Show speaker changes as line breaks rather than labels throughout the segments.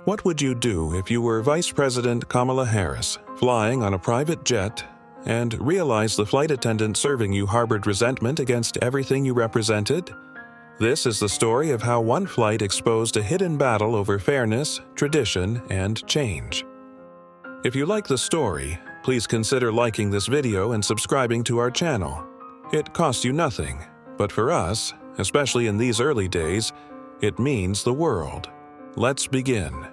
What would you do if you were Vice President Kamala Harris, flying on a private jet, and realized the flight attendant serving you harbored resentment against everything you represented? This is the story of how one flight exposed a hidden battle over fairness, tradition, and change. If you like the story, please consider liking this video and subscribing to our channel. It costs you nothing, but for us, especially in these early days, it means the world. Let's begin.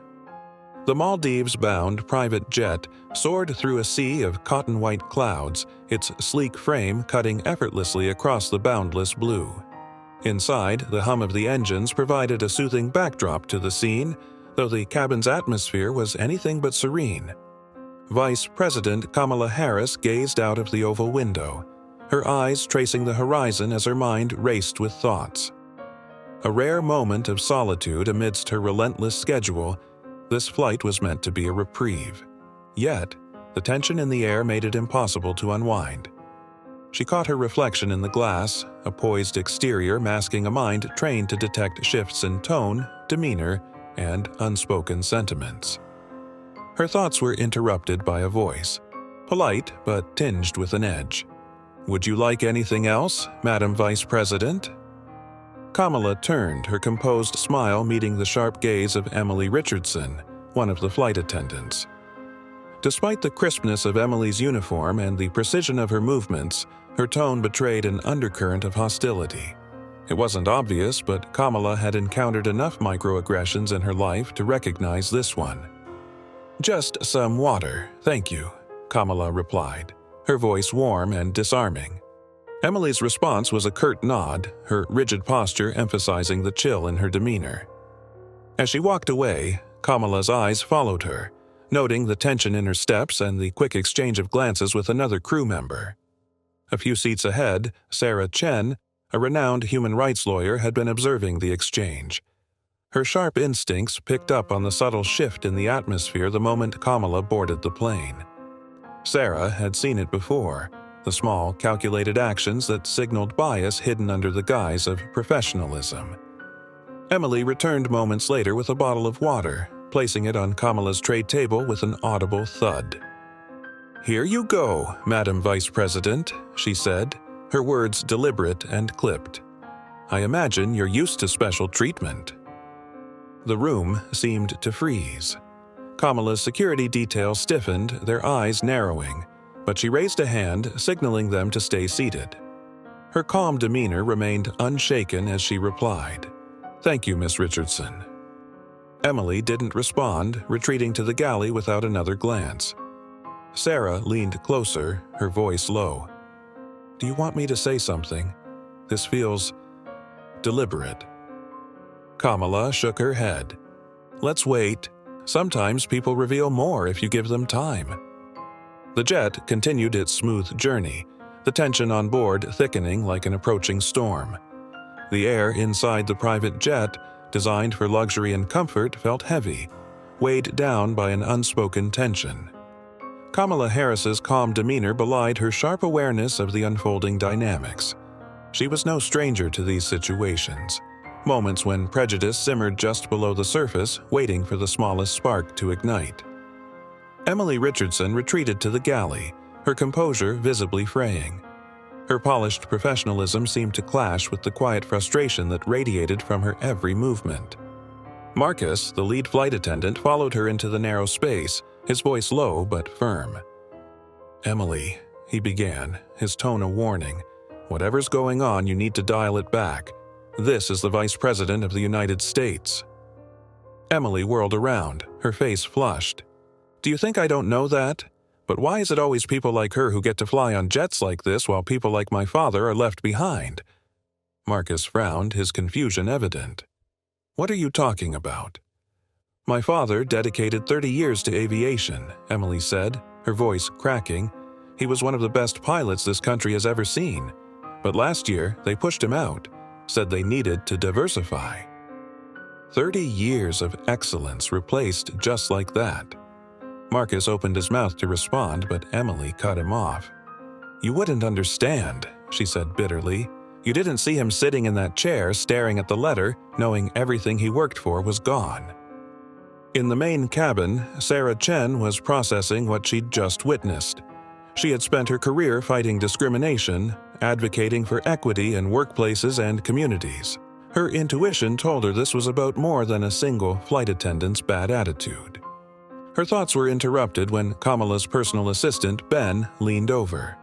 The Maldives-bound private jet soared through a sea of cotton-white clouds, its sleek frame cutting effortlessly across the boundless blue. Inside, the hum of the engines provided a soothing backdrop to the scene, though the cabin's atmosphere was anything but serene. Vice President Kamala Harris gazed out of the oval window, her eyes tracing the horizon as her mind raced with thoughts. A rare moment of solitude amidst her relentless schedule, this flight was meant to be a reprieve. Yet, the tension in the air made it impossible to unwind. She caught her reflection in the glass, a poised exterior masking a mind trained to detect shifts in tone, demeanor, and unspoken sentiments. Her thoughts were interrupted by a voice, polite but tinged with an edge. "Would you like anything else, Madam Vice President?" Kamala turned, her composed smile meeting the sharp gaze of Emily Richardson, one of the flight attendants. Despite the crispness of Emily's uniform and the precision of her movements, her tone betrayed an undercurrent of hostility. It wasn't obvious, but Kamala had encountered enough microaggressions in her life to recognize this one. "Just some water, thank you," Kamala replied, her voice warm and disarming. Emily's response was a curt nod, her rigid posture emphasizing the chill in her demeanor. As she walked away, Kamala's eyes followed her, noting the tension in her steps and the quick exchange of glances with another crew member. A few seats ahead, Sarah Chen, a renowned human rights lawyer, had been observing the exchange. Her sharp instincts picked up on the subtle shift in the atmosphere the moment Kamala boarded the plane. Sarah had seen it before, the small, calculated actions that signaled bias hidden under the guise of professionalism. Emily returned moments later with a bottle of water, placing it on Kamala's tray table with an audible thud. "Here you go, Madam Vice President," she said, her words deliberate and clipped. "I imagine you're used to special treatment." The room seemed to freeze. Kamala's security detail stiffened, their eyes narrowing, but she raised a hand, signaling them to stay seated. Her calm demeanor remained unshaken as she replied, "Thank you, Miss Richardson." Emily didn't respond, retreating to the galley without another glance. Sarah leaned closer, her voice low. "Do you want me to say something? This feels deliberate." Kamala shook her head. "Let's wait. Sometimes people reveal more if you give them time." The jet continued its smooth journey, the tension on board thickening like an approaching storm. The air inside the private jet, designed for luxury and comfort, felt heavy, weighed down by an unspoken tension. Kamala Harris's calm demeanor belied her sharp awareness of the unfolding dynamics. She was no stranger to these situations, moments when prejudice simmered just below the surface, waiting for the smallest spark to ignite. Emily Richardson retreated to the galley, her composure visibly fraying. Her polished professionalism seemed to clash with the quiet frustration that radiated from her every movement. Marcus, the lead flight attendant, followed her into the narrow space, his voice low but firm. "Emily," he began, his tone a warning, "whatever's going on, you need to dial it back. This is the Vice President of the United States." Emily whirled around, her face flushed. "Do you think I don't know that? But why is it always people like her who get to fly on jets like this while people like my father are left behind?" Marcus frowned, his confusion evident. "What are you talking about?" "My father dedicated 30 years to aviation," Emily said, her voice cracking. "He was one of the best pilots this country has ever seen. But last year, they pushed him out, said they needed to diversify." 30 years of excellence replaced just like that. Marcus opened his mouth to respond, but Emily cut him off. "You wouldn't understand," she said bitterly. "You didn't see him sitting in that chair staring at the letter, knowing everything he worked for was gone." In the main cabin, Sarah Chen was processing what she'd just witnessed. She had spent her career fighting discrimination, advocating for equity in workplaces and communities. Her intuition told her this was about more than a single flight attendant's bad attitude. Her thoughts were interrupted when Kamala's personal assistant, Ben, leaned over.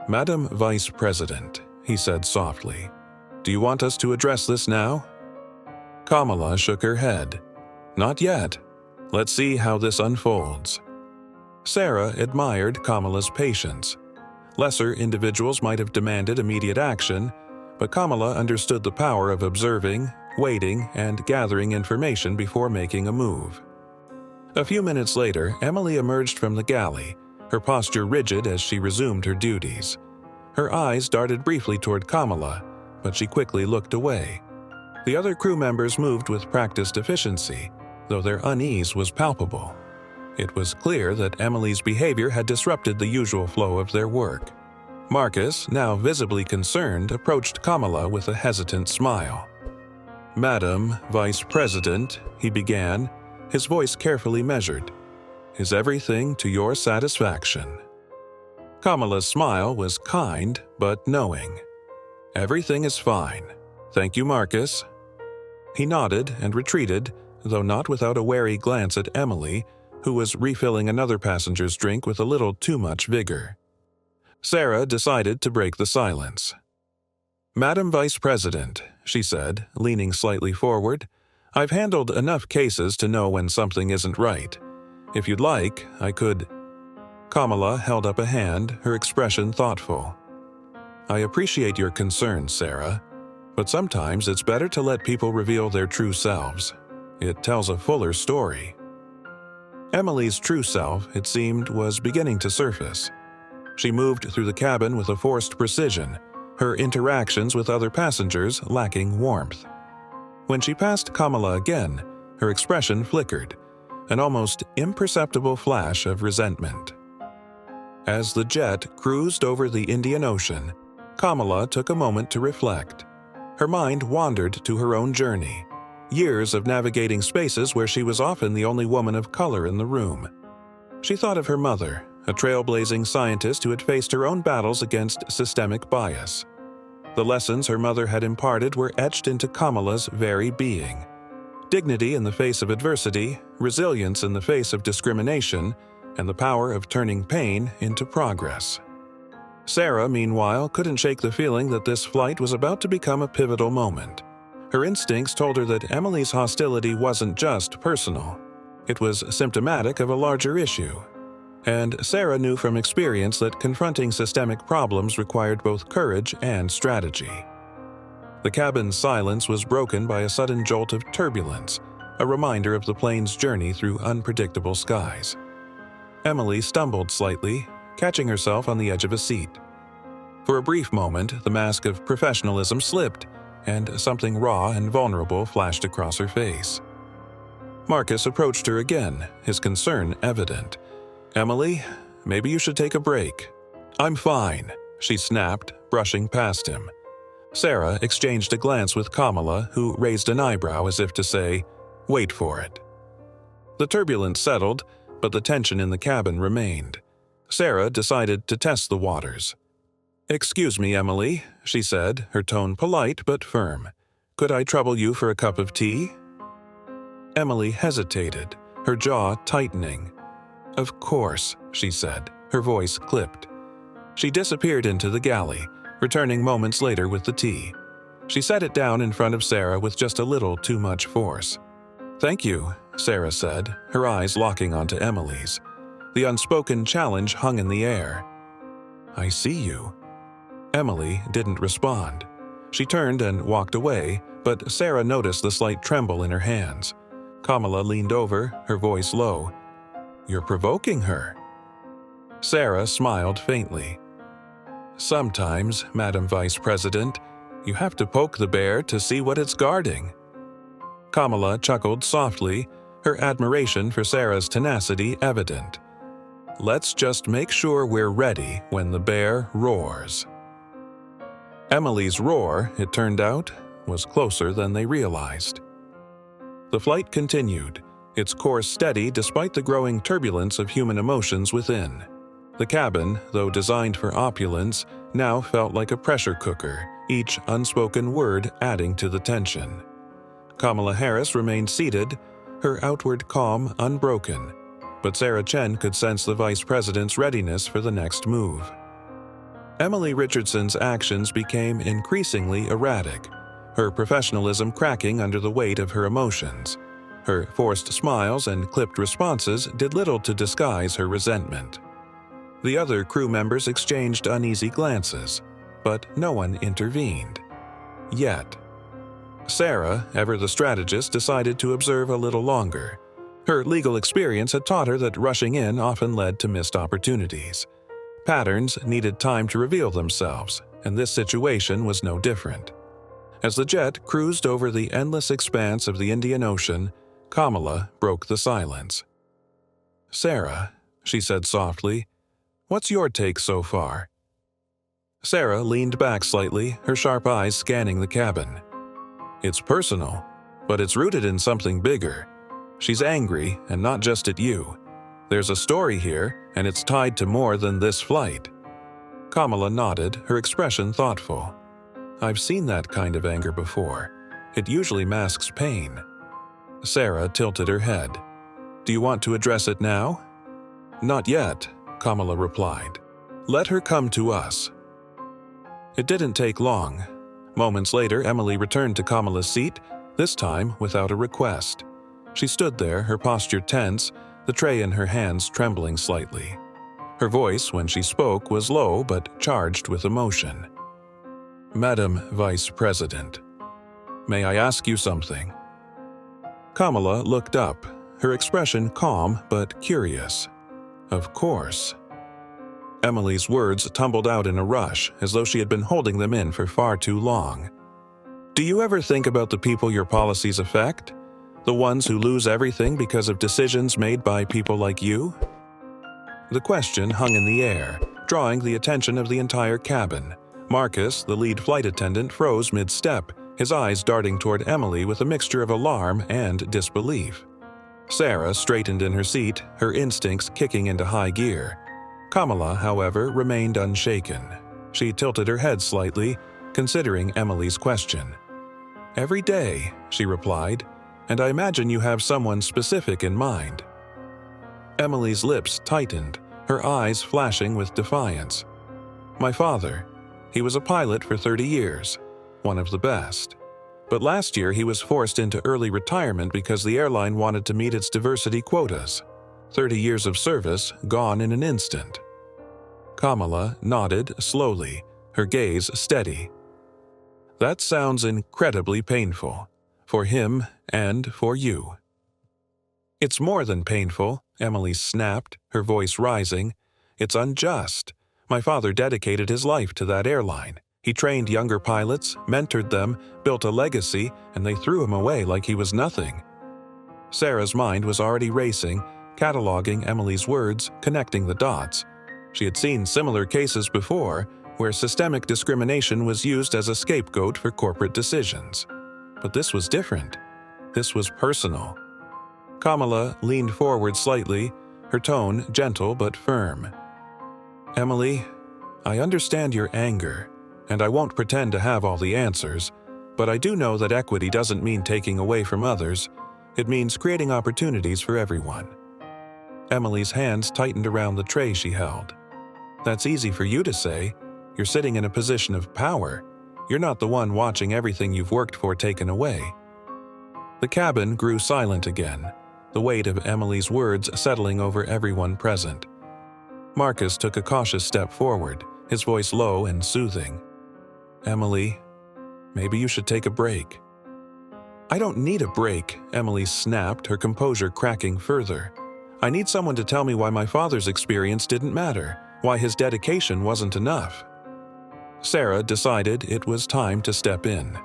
"Madam Vice President," he said softly, "do you want us to address this now?" Kamala shook her head. "Not yet. Let's see how this unfolds." Sarah admired Kamala's patience. Lesser individuals might have demanded immediate action, but Kamala understood the power of observing, waiting, and gathering information before making a move. A few minutes later, Emily emerged from the galley, her posture rigid as she resumed her duties. Her eyes darted briefly toward Kamala, but she quickly looked away. The other crew members moved with practiced efficiency, though their unease was palpable. It was clear that Emily's behavior had disrupted the usual flow of their work. Marcus, now visibly concerned, approached Kamala with a hesitant smile. "Madam Vice President," he began, his voice carefully measured, "is everything to your satisfaction?" Kamala's smile was kind but knowing. "Everything is fine. Thank you, Marcus." He nodded and retreated, though not without a wary glance at Emily, who was refilling another passenger's drink with a little too much vigor. Sarah decided to break the silence. "Madam Vice President," she said, leaning slightly forward, "I've handled enough cases to know when something isn't right. If you'd like, I could—" Kamala held up a hand, her expression thoughtful. "I appreciate your concern, Sarah, but sometimes it's better to let people reveal their true selves. It tells a fuller story." Emily's true self, it seemed, was beginning to surface. She moved through the cabin with a forced precision, her interactions with other passengers lacking warmth. When she passed Kamala again, her expression flickered, an almost imperceptible flash of resentment. As the jet cruised over the Indian Ocean, Kamala took a moment to reflect. Her mind wandered to her own journey, years of navigating spaces where she was often the only woman of color in the room. She thought of her mother, a trailblazing scientist who had faced her own battles against systemic bias. The lessons her mother had imparted were etched into Kamala's very being. Dignity in the face of adversity, resilience in the face of discrimination, and the power of turning pain into progress. Sarah, meanwhile, couldn't shake the feeling that this flight was about to become a pivotal moment. Her instincts told her that Emily's hostility wasn't just personal. It was symptomatic of a larger issue. And Sarah knew from experience that confronting systemic problems required both courage and strategy. The cabin's silence was broken by a sudden jolt of turbulence, a reminder of the plane's journey through unpredictable skies. Emily stumbled slightly, catching herself on the edge of a seat. For a brief moment, the mask of professionalism slipped, and something raw and vulnerable flashed across her face. Marcus approached her again, his concern evident. "Emily, maybe you should take a break." "I'm fine," she snapped, brushing past him. Sarah exchanged a glance with Kamala, who raised an eyebrow as if to say, "Wait for it." The turbulence settled, but the tension in the cabin remained. Sarah decided to test the waters. "Excuse me, Emily," she said, her tone polite but firm. "Could I trouble you for a cup of tea?" Emily hesitated, her jaw tightening. "Of course," she said, her voice clipped. She disappeared into the galley, returning moments later with the tea. She set it down in front of Sarah with just a little too much force. "Thank you," Sarah said, her eyes locking onto Emily's. The unspoken challenge hung in the air. "I see you." Emily didn't respond. She turned and walked away, but Sarah noticed the slight tremble in her hands. Kamala leaned over, her voice low. "You're provoking her." Sarah smiled faintly. "Sometimes, Madam Vice President, you have to poke the bear to see what it's guarding." Kamala chuckled softly, her admiration for Sarah's tenacity evident. "Let's just make sure we're ready when the bear roars." Emily's roar, it turned out, was closer than they realized. The flight continued, its course steady despite the growing turbulence of human emotions within. The cabin, though designed for opulence, now felt like a pressure cooker, each unspoken word adding to the tension. Kamala Harris remained seated, her outward calm unbroken, but Sarah Chen could sense the vice president's readiness for the next move. Emily Richardson's actions became increasingly erratic, her professionalism cracking under the weight of her emotions. Her forced smiles and clipped responses did little to disguise her resentment. The other crew members exchanged uneasy glances, but no one intervened. Yet. Sarah, ever the strategist, decided to observe a little longer. Her legal experience had taught her that rushing in often led to missed opportunities. Patterns needed time to reveal themselves, and this situation was no different. As the jet cruised over the endless expanse of the Indian Ocean, Kamala broke the silence. "Sarah," she said softly, "what's your take so far?" Sarah leaned back slightly, her sharp eyes scanning the cabin. "It's personal, but it's rooted in something bigger. She's angry, and not just at you. There's a story here, and it's tied to more than this flight." Kamala nodded, her expression thoughtful. "I've seen that kind of anger before. It usually masks pain." Sarah tilted her head. "Do you want to address it now?" "Not yet," Kamala replied. "Let her come to us." It didn't take long. Moments later, Emily returned to Kamala's seat, this time without a request. She stood there, her posture tense, the tray in her hands trembling slightly. Her voice, when she spoke, was low but charged with emotion. "Madam Vice President, may I ask you something?" Kamala looked up, her expression calm but curious. "Of course." Emily's words tumbled out in a rush, as though she had been holding them in for far too long. "Do you ever think about the people your policies affect? The ones who lose everything because of decisions made by people like you?" The question hung in the air, drawing the attention of the entire cabin. Marcus, the lead flight attendant, froze mid-step, his eyes darting toward Emily with a mixture of alarm and disbelief. Sarah straightened in her seat, her instincts kicking into high gear. Kamala, however, remained unshaken. She tilted her head slightly, considering Emily's question. "Every day," she replied, "and I imagine you have someone specific in mind." Emily's lips tightened, her eyes flashing with defiance. "My father. He was a pilot for 30 years, one of the best. But last year he was forced into early retirement because the airline wanted to meet its diversity quotas. 30 years of service gone in an instant." Kamala nodded slowly, her gaze steady. "That sounds incredibly painful, for him and for you." "It's more than painful," Emily snapped, her voice rising. "It's unjust. My father dedicated his life to that airline. He trained younger pilots, mentored them, built a legacy, and they threw him away like he was nothing." Sarah's mind was already racing, cataloging Emily's words, connecting the dots. She had seen similar cases before, where systemic discrimination was used as a scapegoat for corporate decisions. But this was different. This was personal. Kamala leaned forward slightly, her tone gentle but firm. "Emily, I understand your anger, and I won't pretend to have all the answers, but I do know that equity doesn't mean taking away from others. It means creating opportunities for everyone." Emily's hands tightened around the tray she held. "That's easy for you to say. You're sitting in a position of power. You're not the one watching everything you've worked for taken away." The cabin grew silent again, the weight of Emily's words settling over everyone present. Marcus took a cautious step forward, his voice low and soothing. "Emily, maybe you should take a break." "I don't need a break," Emily snapped, her composure cracking further. "I need someone to tell me why my father's experience didn't matter, why his dedication wasn't enough." Sarah decided it was time to step in.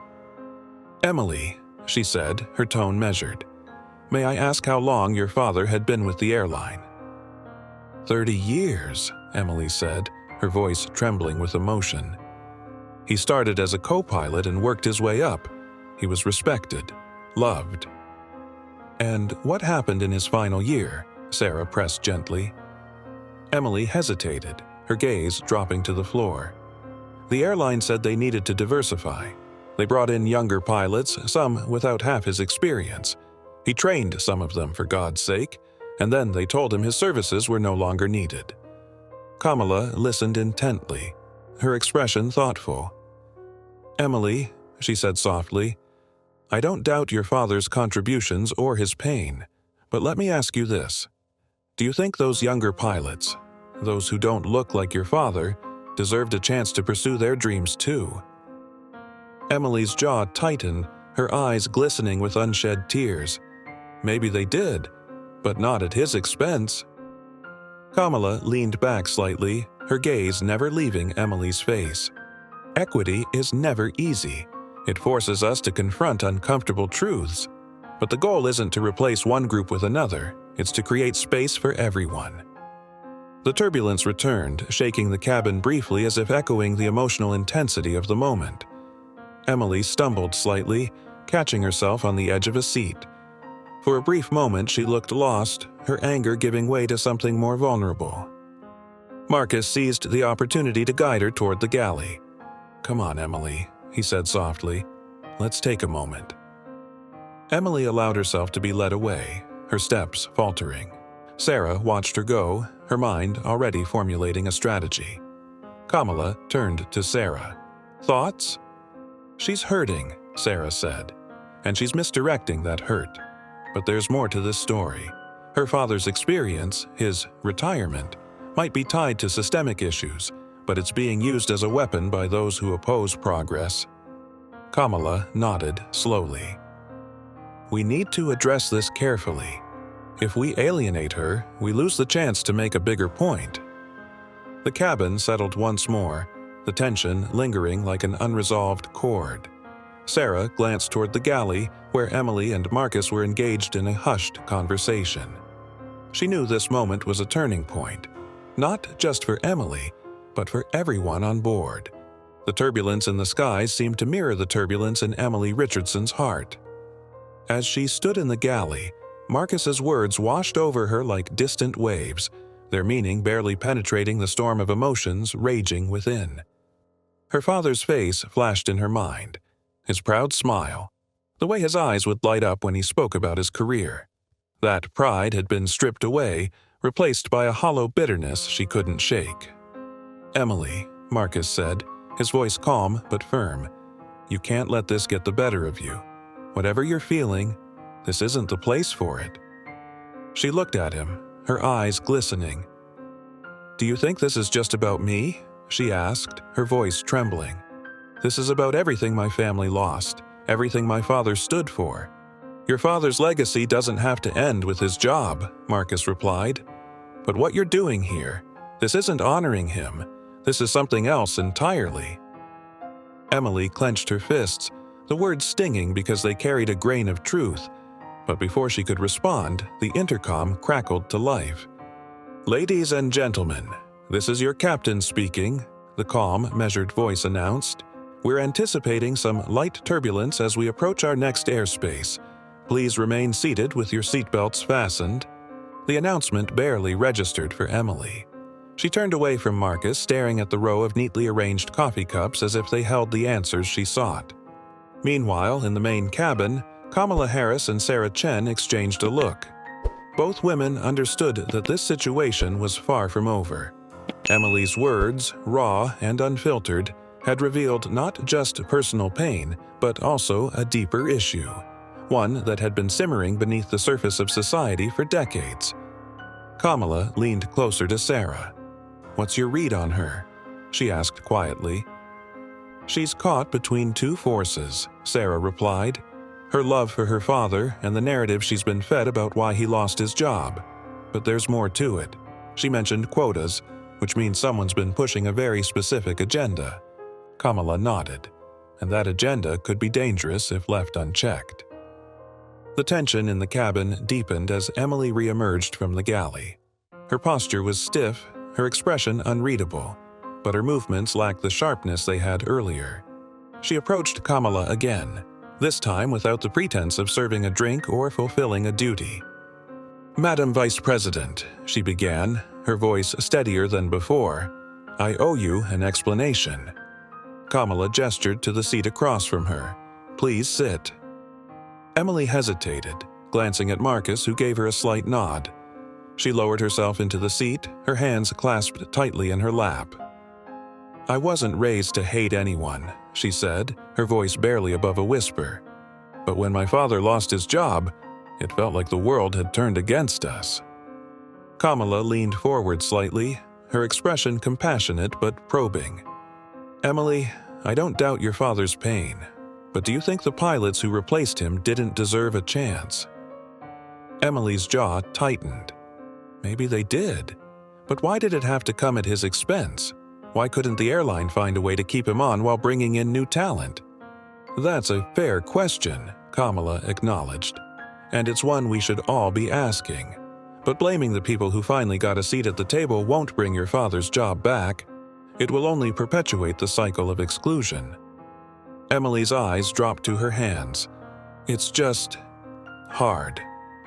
"Emily," she said, her tone measured, "may I ask how long your father had been with the airline?" 30 years, Emily said, her voice trembling with emotion. "He started as a co-pilot and worked his way up. He was respected, loved." "And what happened in his final year?" Sarah pressed gently. Emily hesitated, her gaze dropping to the floor. The airline said they needed to diversify. They brought in younger pilots, some without half his experience. He trained some of them, for God's sake, and then they told him his services were no longer needed. Kamala listened intently, her expression thoughtful. "Emily," she said softly, "I don't doubt your father's contributions or his pain, but let me ask you this. Do you think those younger pilots, those who don't look like your father, deserved a chance to pursue their dreams too?" Emily's jaw tightened, her eyes glistening with unshed tears. Maybe they did, but not at his expense. Kamala leaned back slightly, her gaze never leaving Emily's face. Equity is never easy. It forces us to confront uncomfortable truths. But the goal isn't to replace one group with another, it's to create space for everyone. The turbulence returned, shaking the cabin briefly as if echoing the emotional intensity of the moment. Emily stumbled slightly, catching herself on the edge of a seat. For a brief moment she looked lost, her anger giving way to something more vulnerable. Marcus seized the opportunity to guide her toward the galley. "Come on, Emily," he said softly. "Let's take a moment." Emily allowed herself to be led away, her steps faltering. Sarah watched her go, her mind already formulating a strategy. Kamala turned to Sarah. "Thoughts?" "She's hurting," Sarah said, "and she's misdirecting that hurt. But there's more to this story. Her father's experience, his retirement, might be tied to systemic issues, but it's being used as a weapon by those who oppose progress." Kamala nodded slowly. "We need to address this carefully. If we alienate her, we lose the chance to make a bigger point." The cabin settled once more, the tension lingering like an unresolved chord. Sarah glanced toward the galley, where Emily and Marcus were engaged in a hushed conversation. She knew this moment was a turning point, not just for Emily, but for everyone on board. The turbulence in the skies seemed to mirror the turbulence in Emily Richardson's heart. As she stood in the galley, Marcus's words washed over her like distant waves, their meaning barely penetrating the storm of emotions raging within. Her father's face flashed in her mind, his proud smile, the way his eyes would light up when he spoke about his career. That pride had been stripped away, replaced by a hollow bitterness she couldn't shake. "Emily," Marcus said, his voice calm but firm, "you can't let this get the better of you. Whatever you're feeling, this isn't the place for it." She looked at him, her eyes glistening. "Do you think this is just about me?" she asked, her voice trembling. "This is about everything my family lost, everything my father stood for." "Your father's legacy doesn't have to end with his job," Marcus replied. "But what you're doing here, this isn't honoring him. This is something else entirely." Emily clenched her fists, the words stinging because they carried a grain of truth. But before she could respond, the intercom crackled to life. "Ladies and gentlemen, this is your captain speaking," the calm, measured voice announced. "We're anticipating some light turbulence as we approach our next airspace. Please remain seated with your seatbelts fastened." The announcement barely registered for Emily. She turned away from Marcus, staring at the row of neatly arranged coffee cups as if they held the answers she sought. Meanwhile, in the main cabin, Kamala Harris and Sarah Chen exchanged a look. Both women understood that this situation was far from over. Emily's words, raw and unfiltered, had revealed not just personal pain, but also a deeper issue, one that had been simmering beneath the surface of society for decades. Kamala leaned closer to Sarah. "What's your read on her?" she asked quietly. "She's caught between two forces," Sarah replied. "Her love for her father and the narrative she's been fed about why he lost his job. But there's more to it." She mentioned quotas, which means someone's been pushing a very specific agenda. Kamala nodded, and that agenda could be dangerous if left unchecked. The tension in the cabin deepened as Emily re-emerged from the galley. Her posture was stiff, her expression unreadable, but her movements lacked the sharpness they had earlier. She approached Kamala again, this time without the pretense of serving a drink or fulfilling a duty. "Madam Vice President," she began, her voice steadier than before, "I owe you an explanation." Kamala gestured to the seat across from her. "Please sit." Emily hesitated, glancing at Marcus, who gave her a slight nod. She lowered herself into the seat, her hands clasped tightly in her lap. "I wasn't raised to hate anyone," she said, her voice barely above a whisper. "But when my father lost his job, it felt like the world had turned against us." Kamala leaned forward slightly, her expression compassionate but probing. "Emily, I don't doubt your father's pain, but do you think the pilots who replaced him didn't deserve a chance?" Emily's jaw tightened. Maybe they did, but why did it have to come at his expense? Why couldn't the airline find a way to keep him on while bringing in new talent? "That's a fair question," Kamala acknowledged, "and it's one we should all be asking. But blaming the people who finally got a seat at the table won't bring your father's job back. It will only perpetuate the cycle of exclusion." Emily's eyes dropped to her hands. "It's just hard,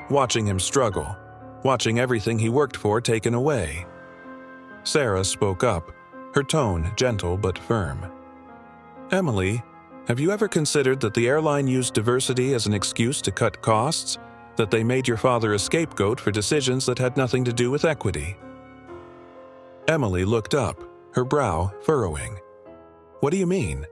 watching him struggle, watching everything he worked for taken away." Sarah spoke up, her tone gentle but firm. "Emily, have you ever considered that the airline used diversity as an excuse to cut costs? That they made your father a scapegoat for decisions that had nothing to do with equity?" Emily looked up, her brow furrowing. "What do you mean?"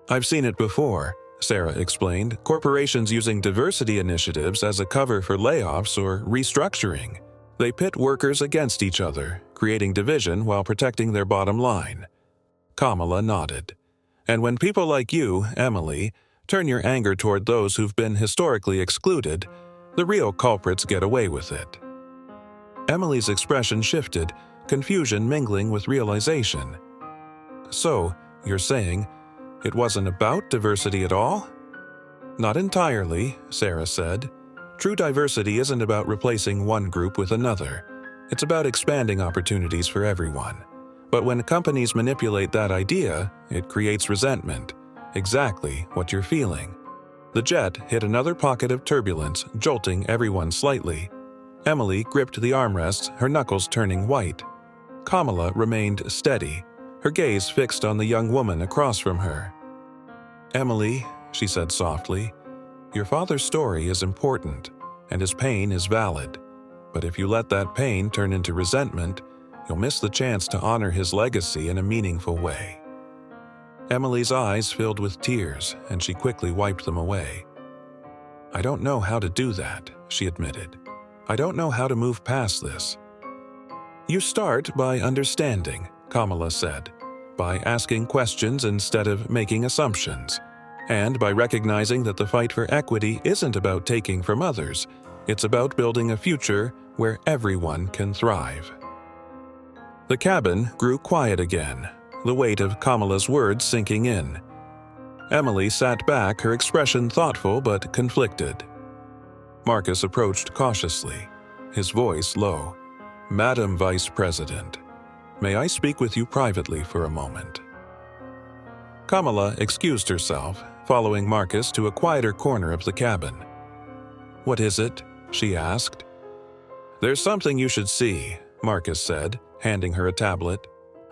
"I've seen it before," Sarah explained, "corporations using diversity initiatives as a cover for layoffs or restructuring. They pit workers against each other, creating division while protecting their bottom line." Kamala nodded. "And when people like you, Emily, turn your anger toward those who've been historically excluded, the real culprits get away with it." Emily's expression shifted, confusion mingling with realization. "So, you're saying it wasn't about diversity at all?" "Not entirely," Sarah said. "True diversity isn't about replacing one group with another. It's about expanding opportunities for everyone. But when companies manipulate that idea, it creates resentment. Exactly what you're feeling." The jet hit another pocket of turbulence, jolting everyone slightly. Emily gripped the armrests, her knuckles turning white. Kamala remained steady, her gaze fixed on the young woman across from her. "Emily," she said softly, "your father's story is important, and his pain is valid. But if you let that pain turn into resentment, you'll miss the chance to honor his legacy in a meaningful way." Emily's eyes filled with tears, and she quickly wiped them away. "I don't know how to do that," she admitted. "I don't know how to move past this." "You start by understanding," Kamala said, "by asking questions instead of making assumptions, and by recognizing that the fight for equity isn't about taking from others, it's about building a future where everyone can thrive." The cabin grew quiet again, the weight of Kamala's words sinking in. Emily sat back, her expression thoughtful but conflicted. Marcus approached cautiously, his voice low. "Madam Vice President, may I speak with you privately for a moment?" Kamala excused herself, following Marcus to a quieter corner of the cabin. "What is it?" she asked. "There's something you should see," Marcus said, handing her a tablet.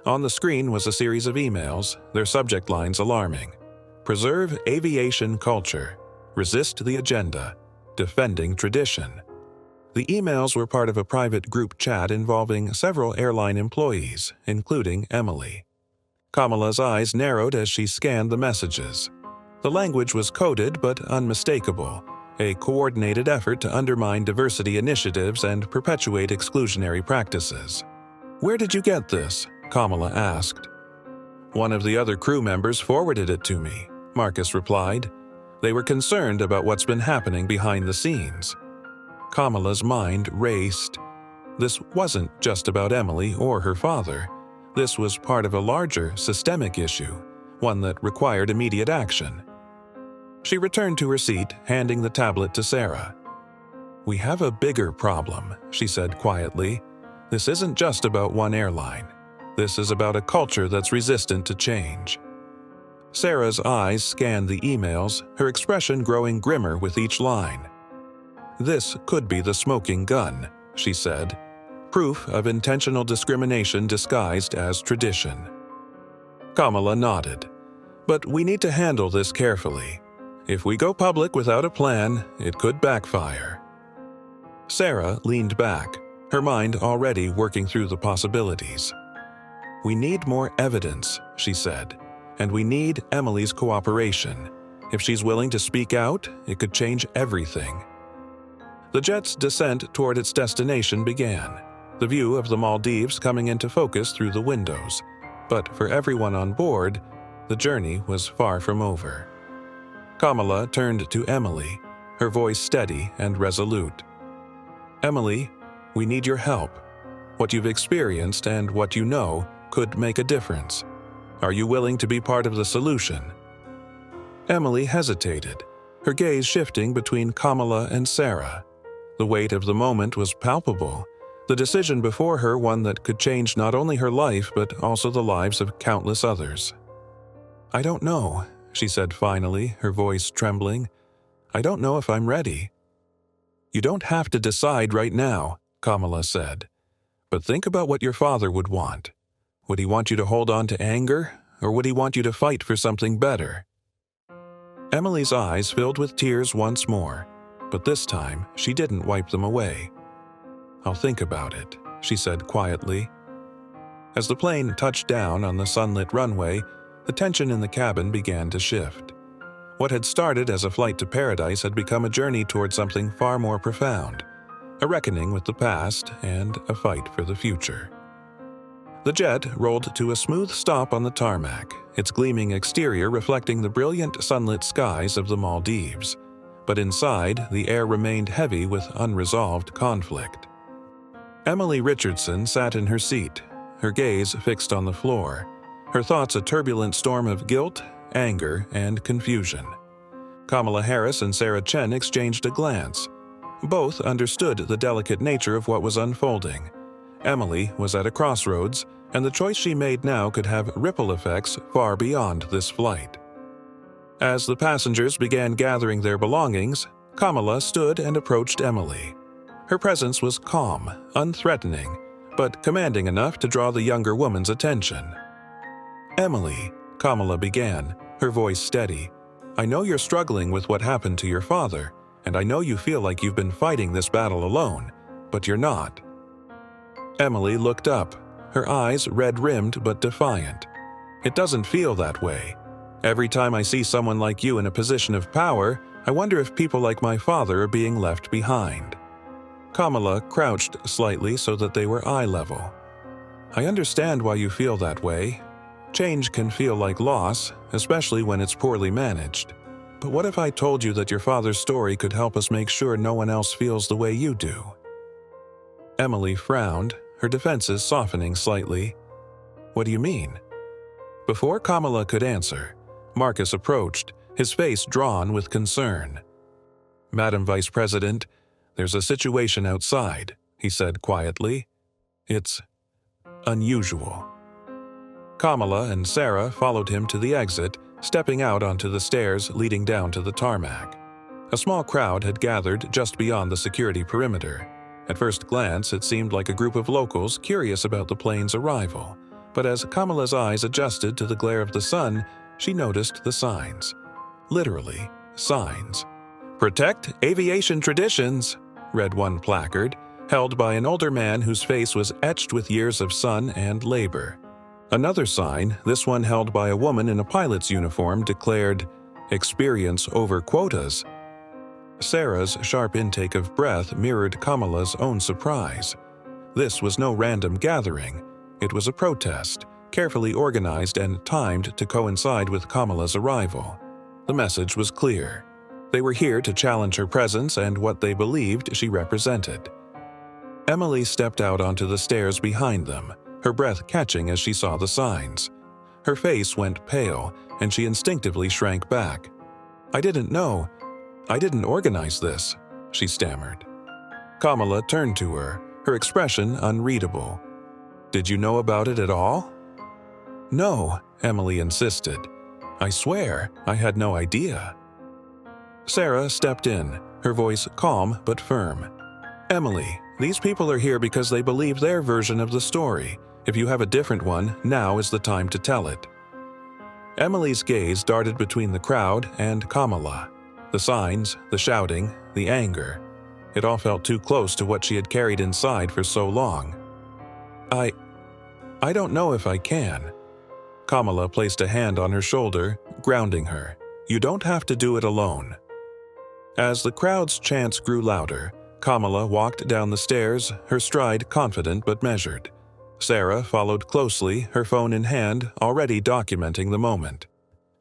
On the screen was a series of emails, their subject lines alarming. "Preserve aviation culture. Resist the agenda. Defending tradition." The emails were part of a private group chat involving several airline employees, including Emily. Kamala's eyes narrowed as she scanned the messages. The language was coded but unmistakable, a coordinated effort to undermine diversity initiatives and perpetuate exclusionary practices. "Where did you get this?" Kamala asked. "One of the other crew members forwarded it to me," Marcus replied. "They were concerned about what's been happening behind the scenes." Kamala's mind raced. This wasn't just about Emily or her father. This was part of a larger, systemic issue, one that required immediate action. She returned to her seat, handing the tablet to Sarah. "We have a bigger problem," she said quietly. "This isn't just about one airline. This is about a culture that's resistant to change." Sarah's eyes scanned the emails, her expression growing grimmer with each line. "This could be the smoking gun," she said. "Proof of intentional discrimination disguised as tradition." Kamala nodded. "But we need to handle this carefully. If we go public without a plan, it could backfire." Sarah leaned back, her mind already working through the possibilities. "We need more evidence," she said, "and we need Emily's cooperation. If she's willing to speak out, it could change everything." The jet's descent toward its destination began, the view of the Maldives coming into focus through the windows. But for everyone on board, the journey was far from over. Kamala turned to Emily, her voice steady and resolute. "Emily, we need your help. What you've experienced and what you know could make a difference. Are you willing to be part of the solution?" Emily hesitated, her gaze shifting between Kamala and Sarah. The weight of the moment was palpable, the decision before her one that could change not only her life but also the lives of countless others. "I don't know," she said finally, her voice trembling. "I don't know if I'm ready." "You don't have to decide right now," Kamala said. "But think about what your father would want. Would he want you to hold on to anger, or would he want you to fight for something better?" Emily's eyes filled with tears once more, but this time she didn't wipe them away. "I'll think about it," she said quietly. As the plane touched down on the sunlit runway, the tension in the cabin began to shift. What had started as a flight to paradise had become a journey toward something far more profound, a reckoning with the past and a fight for the future. The jet rolled to a smooth stop on the tarmac, its gleaming exterior reflecting the brilliant sunlit skies of the Maldives. But inside, the air remained heavy with unresolved conflict. Emily Richardson sat in her seat, her gaze fixed on the floor, her thoughts a turbulent storm of guilt, anger, and confusion. Kamala Harris and Sarah Chen exchanged a glance. Both understood the delicate nature of what was unfolding. Emily was at a crossroads, and the choice she made now could have ripple effects far beyond this flight. As the passengers began gathering their belongings, Kamala stood and approached Emily. Her presence was calm, unthreatening, but commanding enough to draw the younger woman's attention. "Emily," Kamala began, her voice steady, "I know you're struggling with what happened to your father, and I know you feel like you've been fighting this battle alone, but you're not." Emily looked up, her eyes red-rimmed but defiant. "It doesn't feel that way. Every time I see someone like you in a position of power, I wonder if people like my father are being left behind." Kamala crouched slightly so that they were eye level. "I understand why you feel that way. Change can feel like loss, especially when it's poorly managed. But what if I told you that your father's story could help us make sure no one else feels the way you do?" Emily frowned, her defenses softening slightly. "What do you mean?" Before Kamala could answer, Marcus approached, his face drawn with concern. "Madam Vice President, there's a situation outside," he said quietly. "It's unusual." Kamala and Sarah followed him to the exit, stepping out onto the stairs leading down to the tarmac. A small crowd had gathered just beyond the security perimeter. At first glance, it seemed like a group of locals curious about the plane's arrival, but as Kamala's eyes adjusted to the glare of the sun, she noticed the signs. Literally, signs. "Protect Aviation Traditions," read one placard, held by an older man whose face was etched with years of sun and labor. Another sign, this one held by a woman in a pilot's uniform, declared, "Experience over quotas." Sarah's sharp intake of breath mirrored Kamala's own surprise. This was no random gathering. It was a protest, carefully organized and timed to coincide with Kamala's arrival. The message was clear. They were here to challenge her presence and what they believed she represented. Emily stepped out onto the stairs behind them, her breath catching as she saw the signs. Her face went pale, and she instinctively shrank back. "I didn't know. I didn't organize this," she stammered. Kamala turned to her, her expression unreadable. "Did you know about it at all?" "No," Emily insisted. I swear, I had no idea." Sarah stepped in, her voice calm but firm. "Emily, these people are here because they believe their version of the story. If you have a different one, now is the time to tell it." Emily's gaze darted between the crowd and Kamala. The signs, the shouting, the anger. It all felt too close to what she had carried inside for so long. I don't know if I can." Kamala placed a hand on her shoulder, grounding her. "You don't have to do it alone." As the crowd's chants grew louder, Kamala walked down the stairs, her stride confident but measured. Sarah followed closely, her phone in hand, already documenting the moment.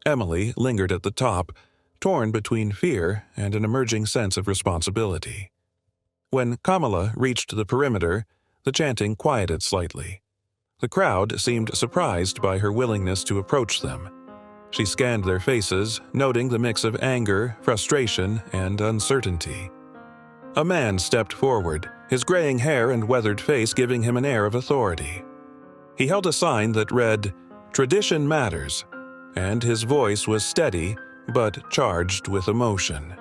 Emily lingered at the top, torn between fear and an emerging sense of responsibility. When Kamala reached the perimeter, the chanting quieted slightly. The crowd seemed surprised by her willingness to approach them. She scanned their faces, noting the mix of anger, frustration, and uncertainty. A man stepped forward, his graying hair and weathered face giving him an air of authority. He held a sign that read, "Tradition Matters," and his voice was steady but charged with emotion.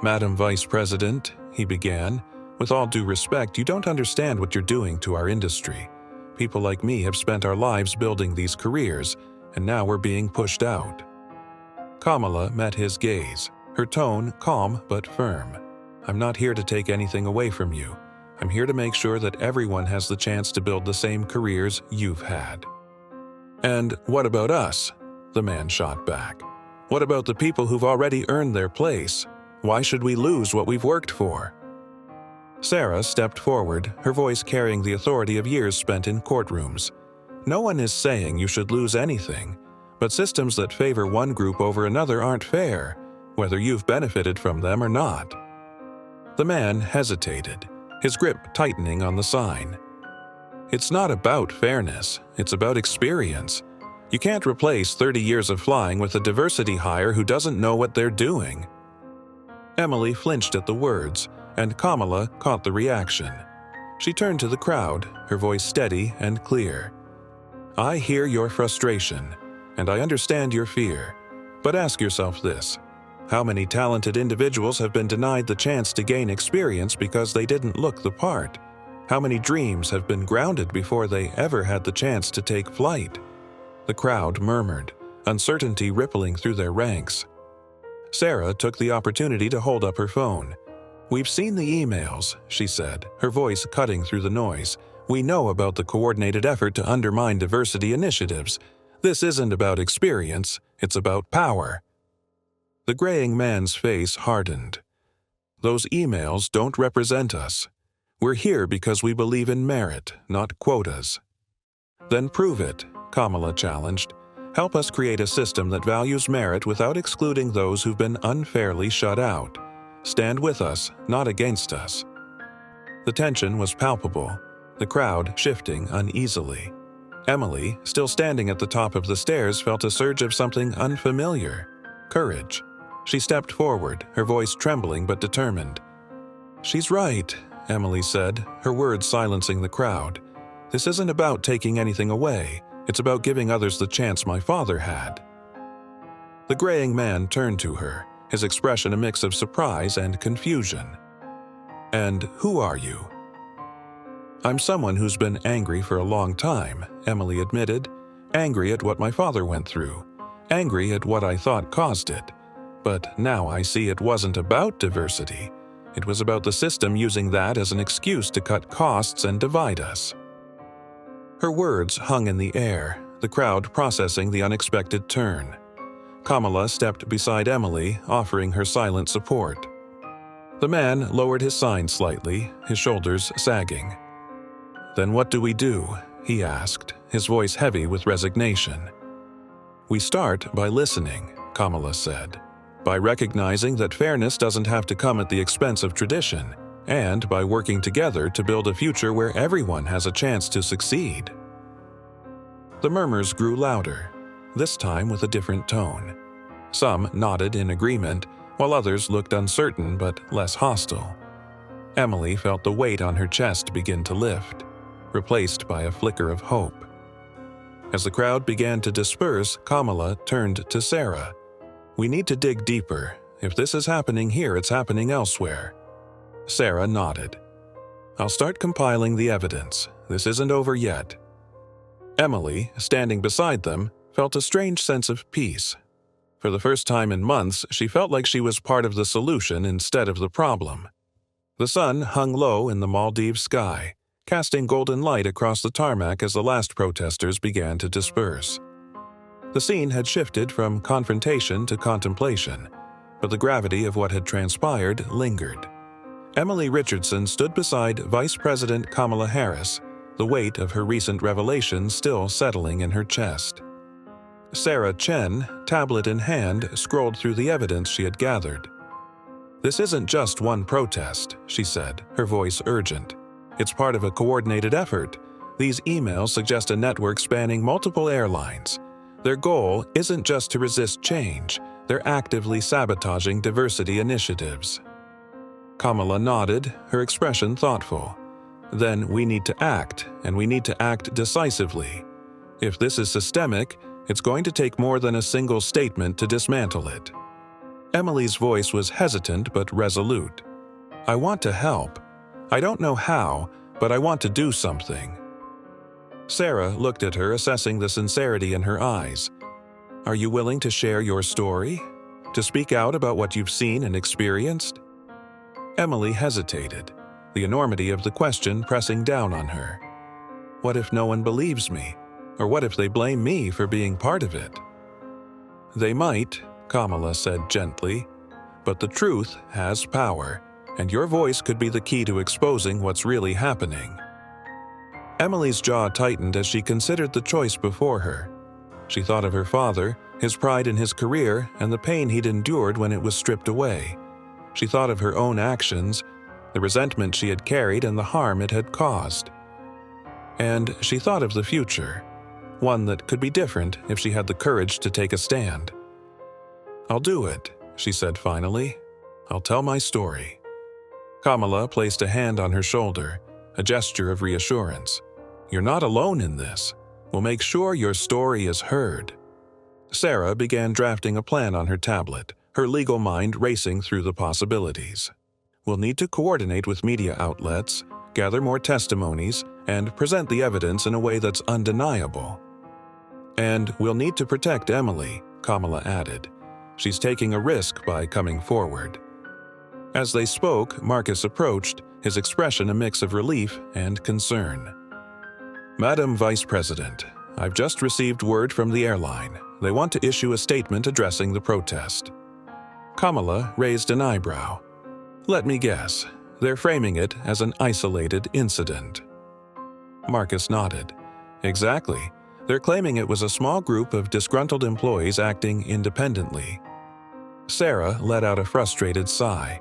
"Madam Vice President," he began, "with all due respect, you don't understand what you're doing to our industry. People like me have spent our lives building these careers, and now we're being pushed out." Kamala met his gaze, her tone calm but firm. "I'm not here to take anything away from you. I'm here to make sure that everyone has the chance to build the same careers you've had." "And what about us?" the man shot back. "What about the people who've already earned their place? Why should we lose what we've worked for?" Sarah stepped forward, her voice carrying the authority of years spent in courtrooms. "No one is saying you should lose anything, but systems that favor one group over another aren't fair, whether you've benefited from them or not." The man hesitated, his grip tightening on the sign. "It's not about fairness, it's about experience. You can't replace 30 years of flying with a diversity hire who doesn't know what they're doing." Emily flinched at the words, and Kamala caught the reaction. She turned to the crowd, her voice steady and clear. "I hear your frustration, and I understand your fear, but ask yourself this. How many talented individuals have been denied the chance to gain experience because they didn't look the part? How many dreams have been grounded before they ever had the chance to take flight?" The crowd murmured, uncertainty rippling through their ranks. Sarah took the opportunity to hold up her phone. "We've seen the emails," she said, her voice cutting through the noise. "We know about the coordinated effort to undermine diversity initiatives. This isn't about experience, it's about power." The graying man's face hardened. "Those emails don't represent us. We're here because we believe in merit, not quotas." "Then prove it," Kamala challenged. "Help us create a system that values merit without excluding those who've been unfairly shut out. Stand with us, not against us." The tension was palpable, the crowd shifting uneasily. Emily, still standing at the top of the stairs, felt a surge of something unfamiliar. Courage. She stepped forward, her voice trembling but determined. "She's right," Emily said, her words silencing the crowd. "This isn't about taking anything away. It's about giving others the chance my father had." The graying man turned to her, his expression a mix of surprise and confusion. "And who are you?" "I'm someone who's been angry for a long time," Emily admitted. "Angry at what my father went through. Angry at what I thought caused it. But now I see it wasn't about diversity. It was about the system using that as an excuse to cut costs and divide us." Her words hung in the air, the crowd processing the unexpected turn. Kamala stepped beside Emily, offering her silent support. The man lowered his sign slightly, his shoulders sagging. "Then what do we do?" he asked, his voice heavy with resignation. "We start by listening," Kamala said. "By recognizing that fairness doesn't have to come at the expense of tradition, and by working together to build a future where everyone has a chance to succeed." The murmurs grew louder, this time with a different tone. Some nodded in agreement, while others looked uncertain but less hostile. Emily felt the weight on her chest begin to lift, replaced by a flicker of hope. As the crowd began to disperse, Kamala turned to Sarah. "We need to dig deeper. If this is happening here, it's happening elsewhere." Sarah nodded. "I'll start compiling the evidence. This isn't over yet." Emily, standing beside them, felt a strange sense of peace. For the first time in months, she felt like she was part of the solution instead of the problem. The sun hung low in the Maldives sky, casting golden light across the tarmac as the last protesters began to disperse. The scene had shifted from confrontation to contemplation, but the gravity of what had transpired lingered. Emily Richardson stood beside Vice President Kamala Harris, the weight of her recent revelation still settling in her chest. Sarah Chen, tablet in hand, scrolled through the evidence she had gathered. "This isn't just one protest," she said, her voice urgent. "It's part of a coordinated effort. These emails suggest a network spanning multiple airlines. Their goal isn't just to resist change, they're actively sabotaging diversity initiatives." Kamala nodded, her expression thoughtful. "Then we need to act, and we need to act decisively. If this is systemic, it's going to take more than a single statement to dismantle it." Emily's voice was hesitant but resolute. "I want to help. I don't know how, but I want to do something." Sarah looked at her, assessing the sincerity in her eyes. "Are you willing to share your story? To speak out about what you've seen and experienced?" Emily hesitated, the enormity of the question pressing down on her. "What if no one believes me? Or what if they blame me for being part of it?" "They might," Kamala said gently, "but the truth has power, and your voice could be the key to exposing what's really happening." Emily's jaw tightened as she considered the choice before her. She thought of her father, his pride in his career, and the pain he'd endured when it was stripped away. She thought of her own actions, the resentment she had carried and the harm it had caused. And she thought of the future, one that could be different if she had the courage to take a stand. "I'll do it," she said finally. "I'll tell my story." Kamala placed a hand on her shoulder, a gesture of reassurance. "You're not alone in this. We'll make sure your story is heard." Sarah began drafting a plan on her tablet, her legal mind racing through the possibilities. "We'll need to coordinate with media outlets, gather more testimonies, and present the evidence in a way that's undeniable. And we'll need to protect Emily," Kamala added. "She's taking a risk by coming forward." As they spoke, Marcus approached, his expression a mix of relief and concern. "Madam Vice President, I've just received word from the airline. They want to issue a statement addressing the protest." Kamala raised an eyebrow. "Let me guess. They're framing it as an isolated incident." Marcus nodded. "Exactly. They're claiming it was a small group of disgruntled employees acting independently." Sarah let out a frustrated sigh.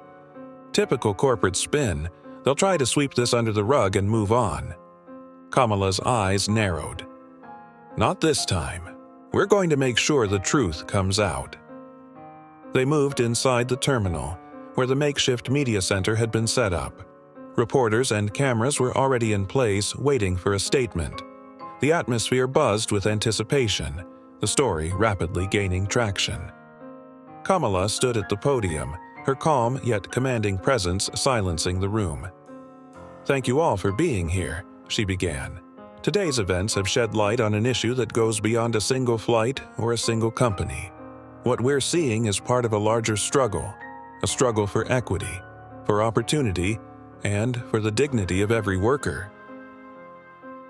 "Typical corporate spin. They'll try to sweep this under the rug and move on." Kamala's eyes narrowed. "Not this time. We're going to make sure the truth comes out." They moved inside the terminal, where the makeshift media center had been set up. Reporters and cameras were already in place, waiting for a statement. The atmosphere buzzed with anticipation, the story rapidly gaining traction. Kamala stood at the podium, her calm yet commanding presence silencing the room. "Thank you all for being here," she began. "Today's events have shed light on an issue that goes beyond a single flight or a single company. What we're seeing is part of a larger struggle, a struggle for equity, for opportunity, and for the dignity of every worker."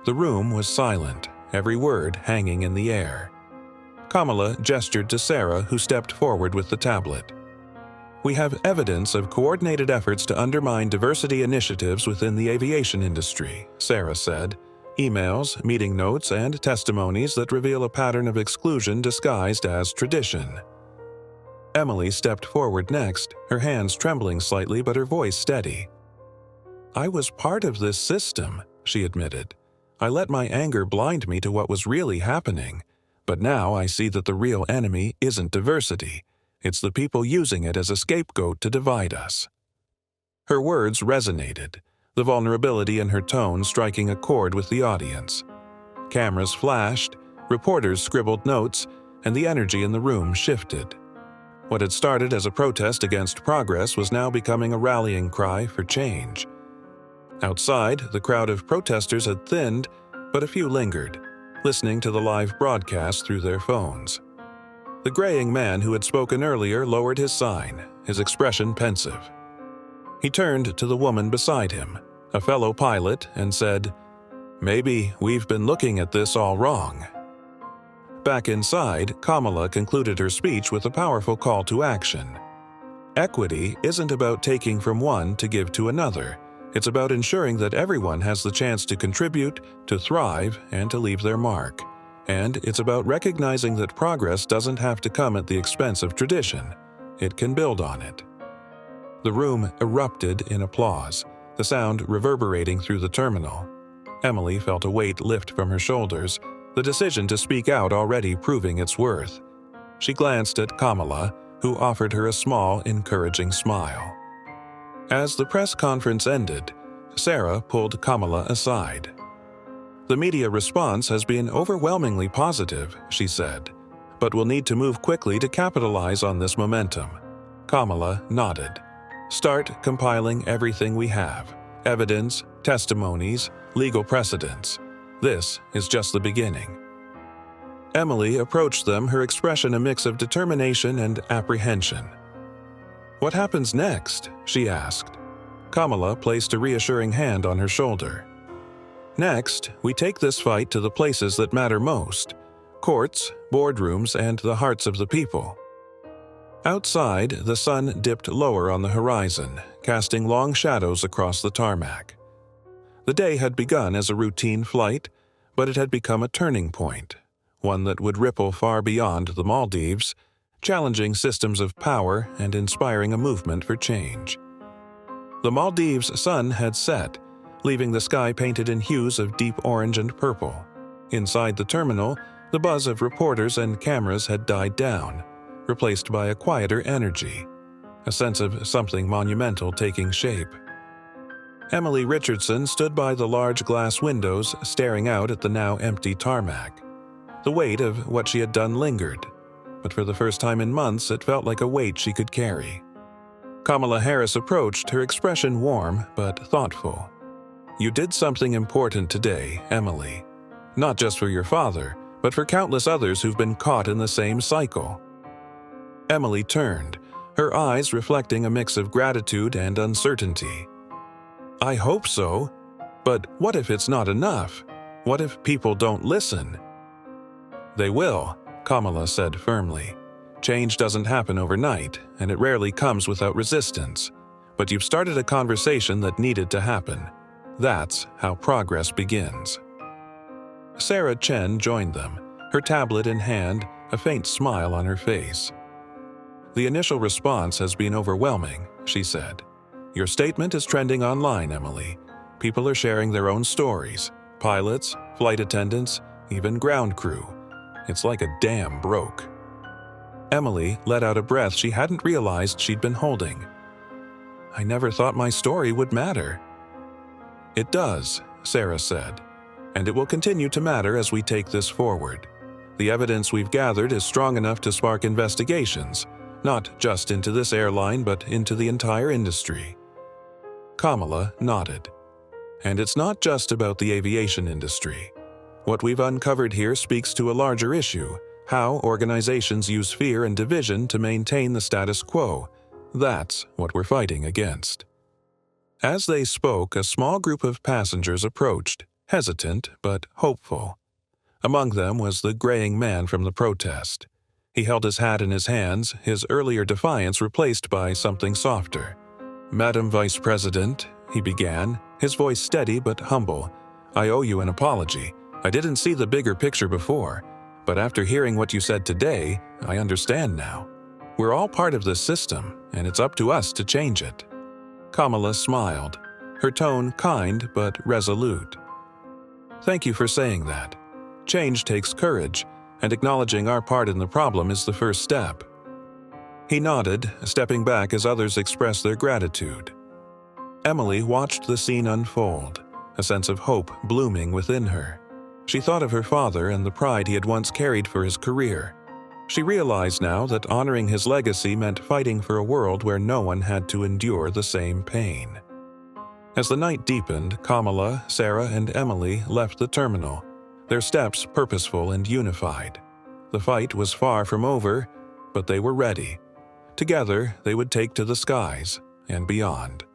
The room was silent, every word hanging in the air. Kamala gestured to Sarah, who stepped forward with the tablet. "We have evidence of coordinated efforts to undermine diversity initiatives within the aviation industry," Sarah said. "Emails, meeting notes, and testimonies that reveal a pattern of exclusion disguised as tradition." Emily stepped forward next, her hands trembling slightly but her voice steady. "I was part of this system," she admitted. "I let my anger blind me to what was really happening. But now I see that the real enemy isn't diversity. It's the people using it as a scapegoat to divide us." Her words resonated, the vulnerability in her tone striking a chord with the audience. Cameras flashed, Reporters scribbled notes, and the energy in the room shifted. What had started as a protest against progress was now becoming a rallying cry for change. Outside, the crowd of protesters had thinned, but a few lingered, listening to the live broadcast through their phones. The graying man who had spoken earlier lowered his sign, his expression pensive. He turned to the woman beside him, a fellow pilot, and said, "Maybe we've been looking at this all wrong." Back inside, Kamala concluded her speech with a powerful call to action. Equity isn't about taking from one to give to another. It's about ensuring that everyone has the chance to contribute, to thrive, and to leave their mark. And it's about recognizing that progress doesn't have to come at the expense of tradition. It can build on it. The room erupted in applause, the sound reverberating through the terminal. Emily felt a weight lift from her shoulders, the decision to speak out already proving its worth. She glanced at Kamala, who offered her a small, encouraging smile. As the press conference ended, Sarah pulled Kamala aside. "The media response has been overwhelmingly positive," she said, "but we'll need to move quickly to capitalize on this momentum." Kamala nodded. "Start compiling everything we have: evidence, testimonies, legal precedents. This is just the beginning." Emily approached them, her expression a mix of determination and apprehension. "What happens next?" she asked. Kamala placed a reassuring hand on her shoulder. "Next, we take this fight to the places that matter most: courts, boardrooms, and the hearts of the people." Outside, the sun dipped lower on the horizon, casting long shadows across the tarmac. The day had begun as a routine flight, but it had become a turning point, one that would ripple far beyond the Maldives, challenging systems of power and inspiring a movement for change. The Maldives' sun had set, leaving the sky painted in hues of deep orange and purple. Inside the terminal, the buzz of reporters and cameras had died down, replaced by a quieter energy, a sense of something monumental taking shape. Emily Richardson stood by the large glass windows, staring out at the now empty tarmac. The weight of what she had done lingered, but for the first time in months it felt like a weight she could carry. Kamala Harris approached, her expression warm but thoughtful. "You did something important today, Emily. Not just for your father, but for countless others who've been caught in the same cycle." Emily turned, her eyes reflecting a mix of gratitude and uncertainty. "I hope so. But what if it's not enough? What if people don't listen?" "They will," Kamala said firmly. "Change doesn't happen overnight, and it rarely comes without resistance. But you've started a conversation that needed to happen. That's how progress begins." Sarah Chen joined them, her tablet in hand, a faint smile on her face. "The initial response has been overwhelming," she said. "Your statement is trending online, Emily. People are sharing their own stories. Pilots, flight attendants, even ground crew. It's like a dam broke." Emily let out a breath she hadn't realized she'd been holding. "I never thought my story would matter." "It does," Sarah said, "and it will continue to matter as we take this forward. The evidence we've gathered is strong enough to spark investigations, not just into this airline but into the entire industry." Kamala nodded. "And it's not just about the aviation industry. What we've uncovered here speaks to a larger issue: how organizations use fear and division to maintain the status quo. That's what we're fighting against." As they spoke, a small group of passengers approached, hesitant but hopeful. Among them was the graying man from the protest. He held his hat in his hands, his earlier defiance replaced by something softer. "Madam Vice President," he began, his voice steady but humble, "I owe you an apology. I didn't see the bigger picture before, but after hearing what you said today, I understand now. We're all part of this system, and it's up to us to change it." Kamala smiled, her tone kind but resolute. "Thank you for saying that. Change takes courage, and acknowledging our part in the problem is the first step." He nodded, stepping back as others expressed their gratitude. Emily watched the scene unfold, a sense of hope blooming within her. She thought of her father and the pride he had once carried for his career. She realized now that honoring his legacy meant fighting for a world where no one had to endure the same pain. As the night deepened, Kamala, Sarah, and Emily left the terminal, their steps purposeful and unified. The fight was far from over, but they were ready. Together, they would take to the skies and beyond.